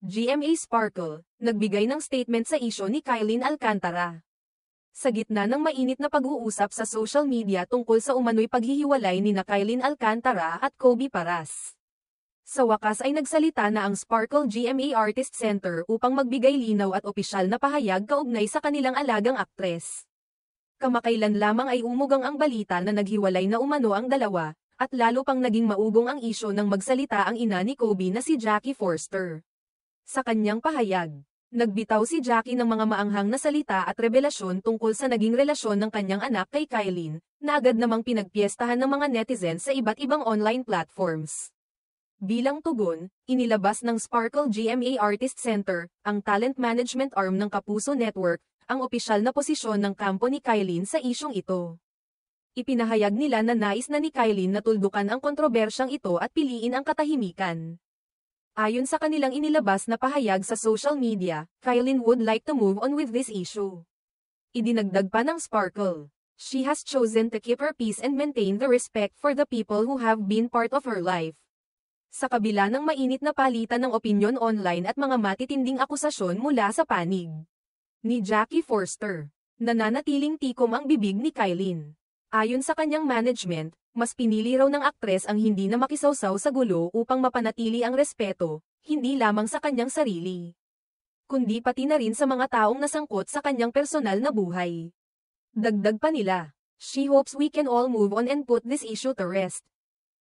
GMA Sparkle, nagbigay ng statement sa isyu ni Kylene Alcantara. Sa gitna ng mainit na pag-uusap sa social media tungkol sa umano'y paghihiwalay ni Kylene Alcantara at Kobe Paras. Sa wakas ay nagsalita na ang Sparkle GMA Artist Center upang magbigay linaw at opisyal na pahayag kaugnay sa kanilang alagang aktres. Kamakailan lamang ay umugang ang balita na naghiwalay na umano ang dalawa, at lalo pang naging maugong ang isyu nang magsalita ang ina ni Kobe na si Jackie Forster. Sa kanyang pahayag, nagbitaw si Jackie ng mga maanghang na salita at revelasyon tungkol sa naging relasyon ng kanyang anak kay Kylene, na agad namang pinagpiestahan ng mga netizens sa iba't ibang online platforms. Bilang tugon, inilabas ng Sparkle GMA Artist Center, ang talent management arm ng Kapuso Network, ang opisyal na posisyon ng kampo ni Kylene sa isyung ito. Ipinahayag nila na nais na ni Kylene na tuldukan ang kontrobersyang ito at piliin ang katahimikan. Ayon sa kanilang inilabas na pahayag sa social media, Kylene would like to move on with this issue. Idinagdag pa ng Sparkle, she has chosen to keep her peace and maintain the respect for the people who have been part of her life. Sa kabila ng mainit na palitan ng opinyon online at mga matitinding akusasyon mula sa panig ni Jackie Forster, nananatiling tikom ang bibig ni Kylene. Ayon sa kanyang management, mas pinili raw ng aktres ang hindi na makisawsaw sa gulo upang mapanatili ang respeto, hindi lamang sa kanyang sarili, kundi pati na rin sa mga taong nasangkot sa kanyang personal na buhay. Dagdag pa nila, she hopes we can all move on and put this issue to rest.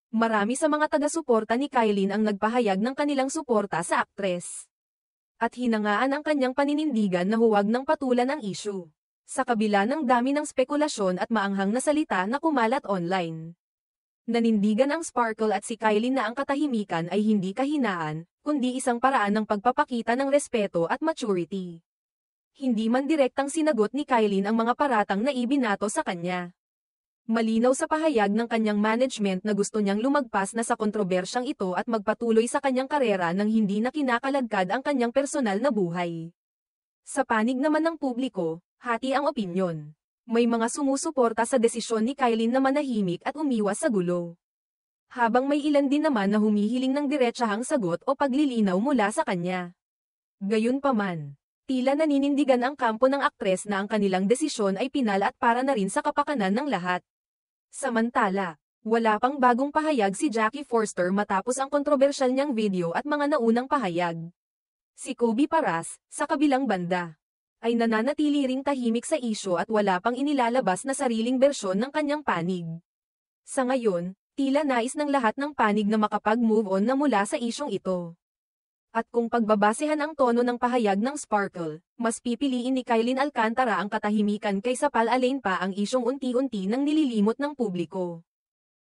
Marami sa mga taga-suporta ni Kylene ang nagpahayag ng kanilang suporta sa aktres, at hinangaan ang kanyang paninindigan na huwag nang patulan ang issue. Sa kabila ng dami ng spekulasyon at maanghang na salita na kumalat online, nanindigan ang Sparkle at si Kylene na ang katahimikan ay hindi kahinaan, kundi isang paraan ng pagpapakita ng respeto at maturity. Hindi man direktang sinagot ni Kylene ang mga paratang na ibinato sa kanya. Malinaw sa pahayag ng kanyang management na gusto niyang lumagpas na sa kontrobersyang ito at magpatuloy sa kanyang karera nang hindi na kinakaladkad ang kanyang personal na buhay. Sa panig naman ng publiko, hati ang opinyon. May mga sumusuporta sa desisyon ni Kylene na manahimik at umiwas sa gulo, habang may ilan din naman na humihiling ng diretsahang sagot o paglilinaw mula sa kanya. Gayunpaman, tila naninindigan ang kampo ng aktres na ang kanilang desisyon ay pinal at para na rin sa kapakanan ng lahat. Samantala, wala pang bagong pahayag si Jackie Forster matapos ang kontrobersyal niyang video at mga naunang pahayag. Si Kobe Paras, sa kabilang banda, ay nananatili ring tahimik sa isyu at wala pang inilalabas na sariling bersyon ng kanyang panig. Sa ngayon, tila nais ng lahat ng panig na makapag-move on na mula sa isyong ito. At kung pagbabasehan ang tono ng pahayag ng Sparkle, mas pipiliin ni Kylene Alcantara ang katahimikan kaysa palalain pa ang isyong unti-unti nang nililimot ng publiko.